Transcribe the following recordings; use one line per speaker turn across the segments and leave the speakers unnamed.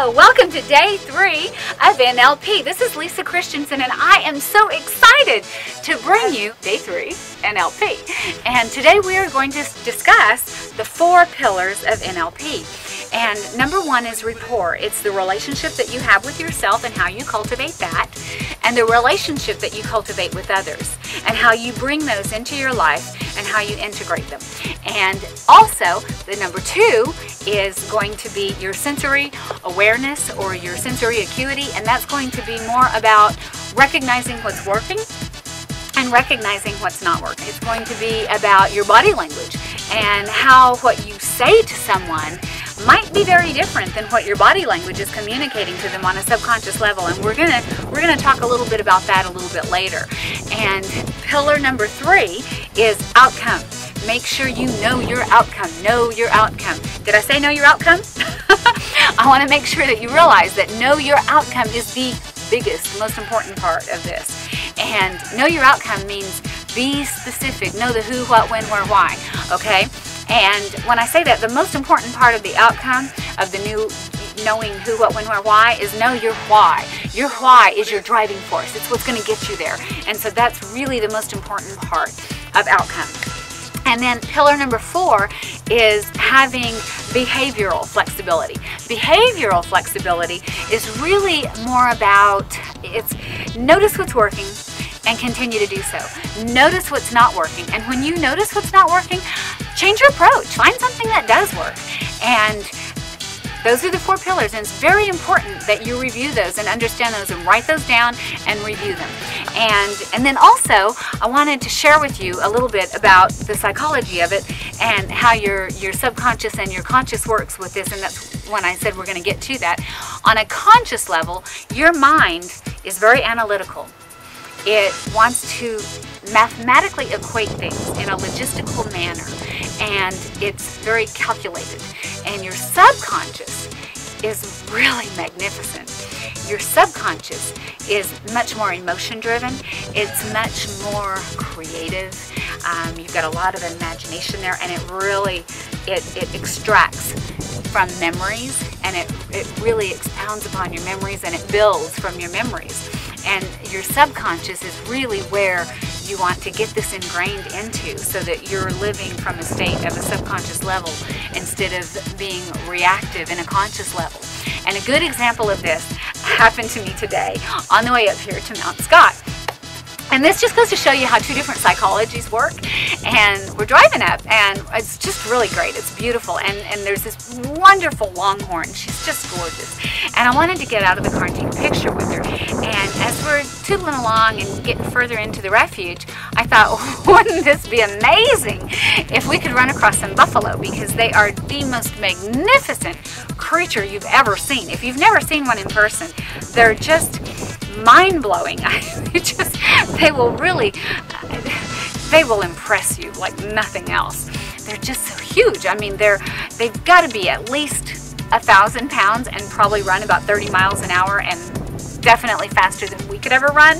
Hello, welcome to day 3 of NLP. This is Lisa Christiansen, and I am so excited to bring you day 3 NLP. And today we are going to discuss the 4 pillars of NLP. And number 1 is rapport. It's the relationship that you have with yourself and how you cultivate that, and the relationship that you cultivate with others, and how you bring those into your life and how you integrate them. And also, the number 2 is going to be your sensory awareness or your sensory acuity, and that's going to be more about recognizing what's working and recognizing what's not working. It's going to be about your body language and how what you say to someone might be very different than what your body language is communicating to them on a subconscious level, and we're gonna talk a little bit about that a little bit later. And pillar number 3 is outcome. Make sure you know your outcome. Know your outcome. Did I say know your outcome? I want to make sure that you realize that know your outcome is the biggest, most important part of this. And know your outcome means be specific. Know the who, what, when, where, why. Okay? And when I say that, the most important part of the outcome of the new knowing who, what, when, where, why is know your why. Your why is your driving force. It's what's going to get you there. And so that's really the most important part of outcome. And then pillar number 4 is having behavioral flexibility. Behavioral flexibility is really more about, it's notice what's working and continue to do so. Notice what's not working. And when you notice what's not working, change your approach. Find something that does work. And those are the 4 pillars, and it's very important that you review those and understand those and write those down and review them. And then also, I wanted to share with you a little bit about the psychology of it and how your subconscious and your conscious works with this, and that's when I said we're going to get to that. On a conscious level, your mind is very analytical. It wants to mathematically equate things in a logistical manner, and it's very calculated. And your subconscious is really magnificent. Your subconscious is much more emotion driven. It's much more creative. You've got a lot of imagination there, and it extracts from memories, and it really expounds upon your memories, and it builds from your memories. And your subconscious is really where you want to get this ingrained into, so that you're living from a state of a subconscious level instead of being reactive in a conscious level. And a good example of this happened to me today on the way up here to Mount Scott. And this just goes to show you how 2 different psychologies work. And we're driving up, and it's just really great. It's beautiful. And there's this wonderful longhorn. She's just gorgeous. And I wanted to get out of the car and take a picture with her. And as we're tootling along and getting further into the refuge, I thought, wouldn't this be amazing if we could run across some buffalo, because they are the most magnificent creature you've ever seen. If you've never seen one in person, they're just mind-blowing. They will impress you like nothing else. They're just so huge. I mean, they've got to be at least 1,000 pounds and probably run about 30 miles an hour, and definitely faster than we could ever run.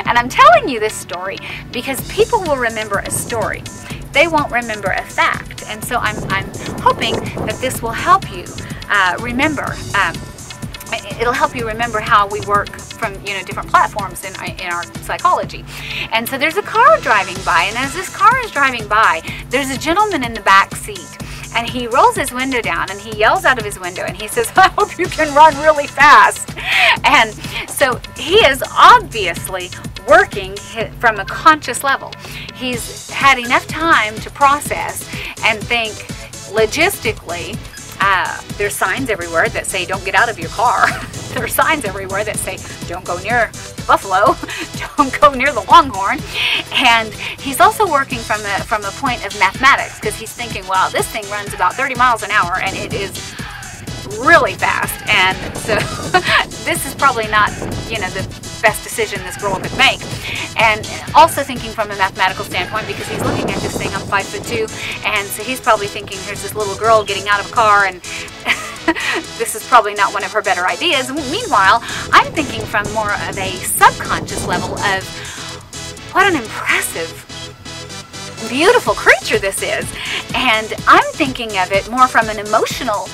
And I'm telling you this story because people will remember a story. They won't remember a fact. And so I'm hoping that this will help you remember. It'll help you remember how we work from different platforms in our psychology. And so there's a car driving by, and as this car is driving by, there's a gentleman in the back seat, and he rolls his window down and he yells out of his window and he says, "I hope you can run really fast." And so he is obviously working from a conscious level. He's had enough time to process and think logistically. There's signs everywhere that say don't get out of your car. There are signs everywhere that say don't go near the buffalo, don't go near the longhorn. And he's also working from a point of mathematics, because he's thinking, well, this thing runs about 30 miles an hour and it is really fast, and so this is probably not the best decision this girl could make. And also thinking from a mathematical standpoint, because he's looking at this thing, I'm 5'2", and so he's probably thinking here's this little girl getting out of a car, and this is probably not one of her better ideas. Meanwhile, I'm thinking from more of a subconscious level of what an impressive, beautiful creature this is. And I'm thinking of it more from an emotional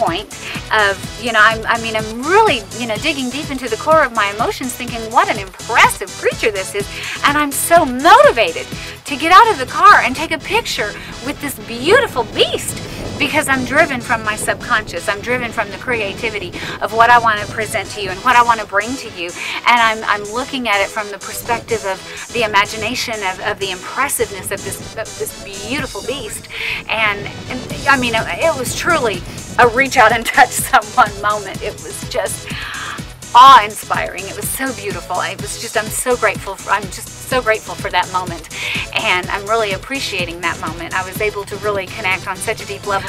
point of, I'm really, digging deep into the core of my emotions, thinking what an impressive creature this is. And I'm so motivated to get out of the car and take a picture with this beautiful beast, because I'm driven from my subconscious. I'm driven from the creativity of what I want to present to you and what I want to bring to you. And I'm looking at it from the perspective of the imagination of the impressiveness of this beautiful beast. And it was truly a reach out and touch someone moment. It was just awe-inspiring. It was so beautiful. I'm so grateful. I'm just so grateful for that moment, and I'm really appreciating that moment. I was able to really connect on such a deep level.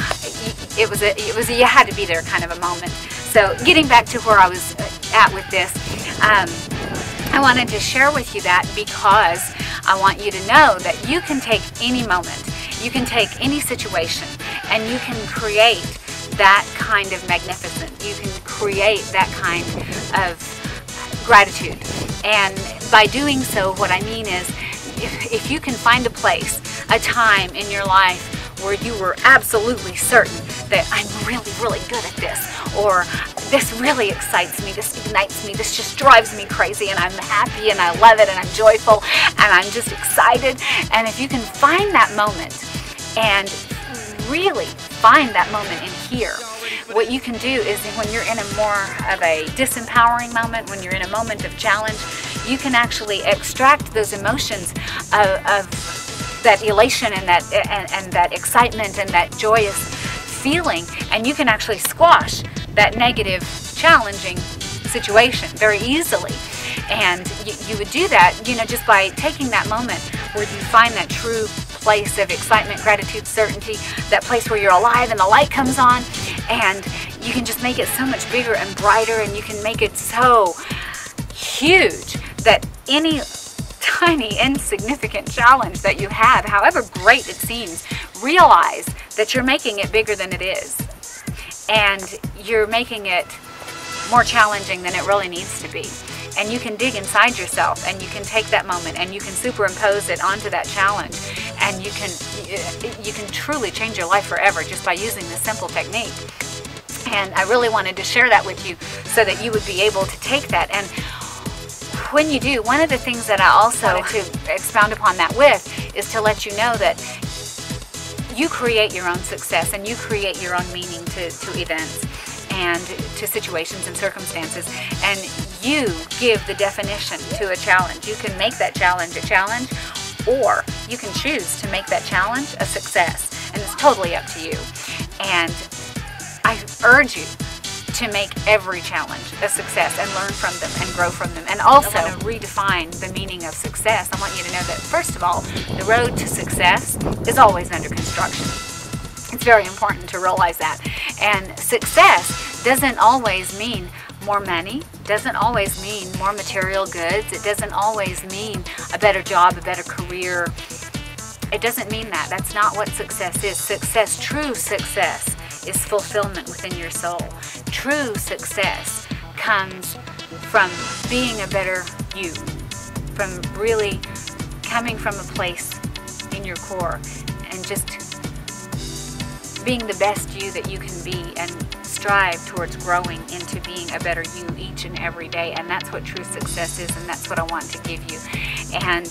It was a you had to be there kind of a moment. So getting back to where I was at with this, I wanted to share with you that because I want you to know that you can take any moment, you can take any situation, and you can create that kind of magnificence. You can create that kind of gratitude. And by doing so, what I mean is, if you can find a place, a time in your life where you were absolutely certain that I'm really, really good at this, or this really excites me, this ignites me, this just drives me crazy, and I'm happy and I love it and I'm joyful and I'm just excited. And if you can find that moment and really find that moment in here, what you can do is, when you're in a more of a disempowering moment, when you're in a moment of challenge, you can actually extract those emotions of that elation and that excitement and that joyous feeling, and you can actually squash that negative, challenging situation very easily. And you would do that, just by taking that moment where you find that true place of excitement, gratitude, certainty, that place where you're alive and the light comes on, and you can just make it so much bigger and brighter, and you can make it so huge that any tiny, insignificant challenge that you have, however great it seems, realize that you're making it bigger than it is, and you're making it more challenging than it really needs to be. And you can dig inside yourself, and you can take that moment and you can superimpose it onto that challenge, and you can truly change your life forever just by using this simple technique. And I really wanted to share that with you so that you would be able to take that. And when you do, one of the things that I also wanted to expound upon that with is to let you know that you create your own success, and you create your own meaning to events and to situations and circumstances, and you give the definition to a challenge. You can make that challenge a challenge, or you can choose to make that challenge a success, and it's totally up to you. And I urge you to make every challenge a success and learn from them and grow from them. And also redefine the meaning of success. I want you to know that, first of all, the road to success is always under construction. It's very important to realize that. And success doesn't always mean more money, doesn't always mean more material goods, it doesn't always mean a better job, a better career. It doesn't mean that. That's not what success is. Success, true success, is fulfillment within your soul. True success comes from being a better you, from really coming from a place in your core and just being the best you that you can be, and strive towards growing into being a better you each and every day. And that's what true success is, and that's what I want to give you. And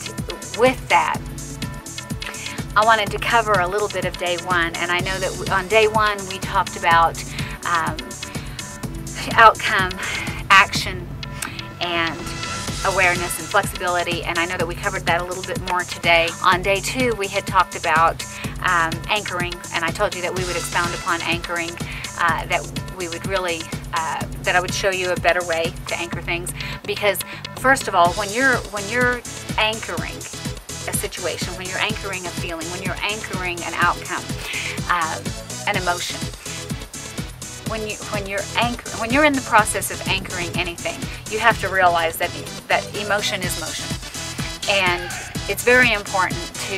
with that, I wanted to cover a little bit of day one. And I know that on day one we talked about outcome, action, and awareness and flexibility, and I know that we covered that a little bit more today. On day two, we had talked about anchoring, and I told you that we would expound upon anchoring, that we would really, that I would show you a better way to anchor things. Because first of all, when you're anchoring a situation, when you're anchoring a feeling, when you're anchoring an outcome, an emotion, when you're in the process of anchoring anything, you have to realize that emotion is motion. And it's very important to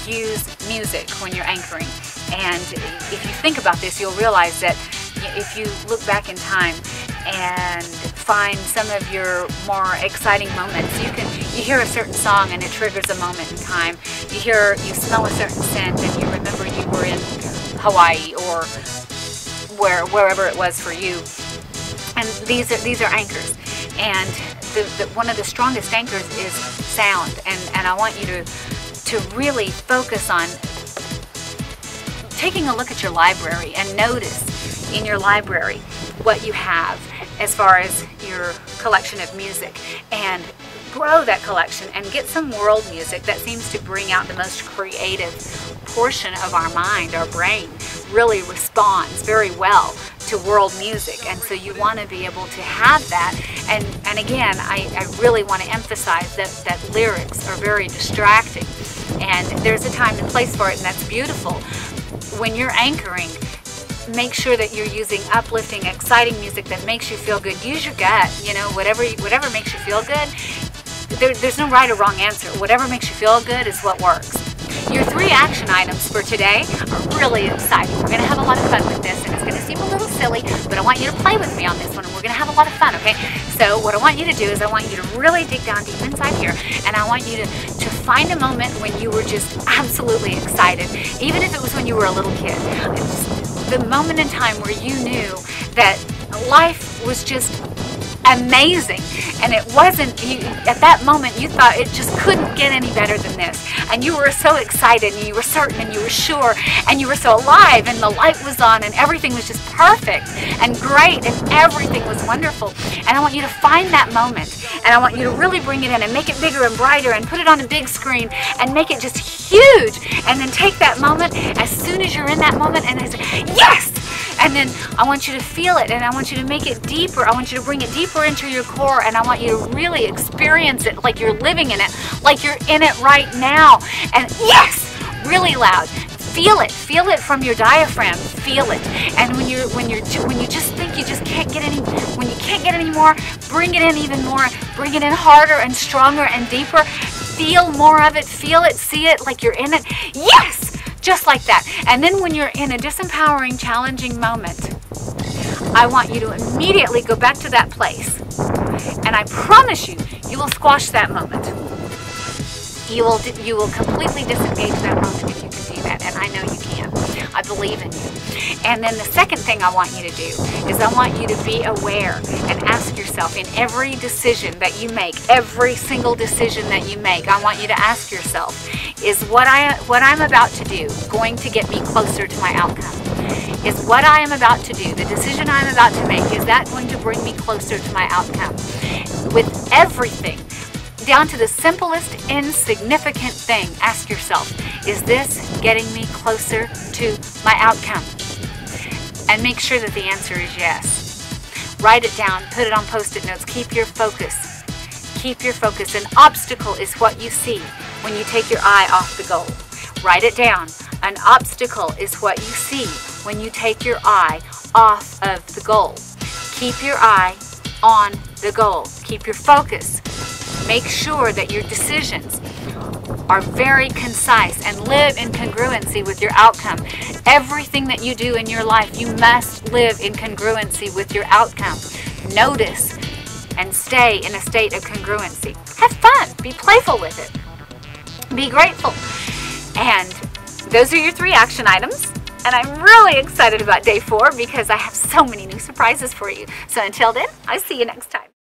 use music when you're anchoring. And if you think about this, you'll realize that if you look back in time and find some of your more exciting moments, you hear a certain song and it triggers a moment in time. You smell a certain scent and you remember you were in Hawaii or wherever it was for you. And these are anchors. And one of the strongest anchors is sound. And I want you to really focus on taking a look at your library and notice in your library what you have as far as your collection of music, and grow that collection and get some world music that seems to bring out the most creative portion of our mind. Our brain really responds very well to world music, and so you want to be able to have that. And again, I really want to emphasize that lyrics are very distracting, and there's a time and place for it, and that's beautiful. When you're anchoring, make sure that you're using uplifting, exciting music that makes you feel good. Use your gut, whatever makes you feel good. There's no right or wrong answer. Whatever makes you feel good is what works. Your 3 action items for today are really exciting. We're going to have a lot of fun with this, and it's going to seem a little silly, but I want you to play with me on this one, and we're going to have a lot of fun, okay? So what I want you to do is I want you to really dig down deep inside here, and I want you to find a moment when you were just absolutely excited, even if it was when you were a little kid. It's the moment in time where you knew that life was just amazing, and it wasn't, at that moment you thought it just couldn't get any better than this, and you were so excited, and you were certain, and you were sure, and you were so alive, and the light was on, and everything was just perfect and great, and everything was wonderful. And I want you to find that moment, and I want you to really bring it in and make it bigger and brighter and put it on a big screen and make it just huge, and then take that moment as soon as you're in that moment and say, yes! And then I want you to feel it, and I want you to make it deeper. I want you to bring it deeper into your core, and I want you to really experience it like you're living in it, like you're in it right now. And yes, really loud. Feel it from your diaphragm. Feel it. And when you just think you just can't get when you can't get any more, bring it in even more. Bring it in harder and stronger and deeper. Feel more of it. Feel it. See it like you're in it. Yes. Just like that. And then when you're in a disempowering, challenging moment, I want you to immediately go back to that place. And I promise you, you will squash that moment. You will completely disengage that moment if you can do that. And I know you can. I believe in you. And then the second thing I want you to do is I want you to be aware and ask yourself in every decision that you make, every single decision that you make, I want you to ask yourself, is what I'm about to do going to get me closer to my outcome? Is what I am about to do, the decision I'm about to make, is that going to bring me closer to my outcome? With everything, down to the simplest, insignificant thing, ask yourself, is this getting me closer to my outcome? And make sure that the answer is yes. Write it down, put it on Post-it notes, keep your focus. Keep your focus. An obstacle is what you see when you take your eye off the goal. Write it down. An obstacle is what you see when you take your eye off of the goal. Keep your eye on the goal. Keep your focus. Make sure that your decisions are very concise and live in congruency with your outcome. Everything that you do in your life, you must live in congruency with your outcome. Notice and stay in a state of congruency. Have fun. Be playful with it. Be grateful. And those are your 3 action items. And I'm really excited about day 4 because I have so many new surprises for you. So until then, I'll see you next time.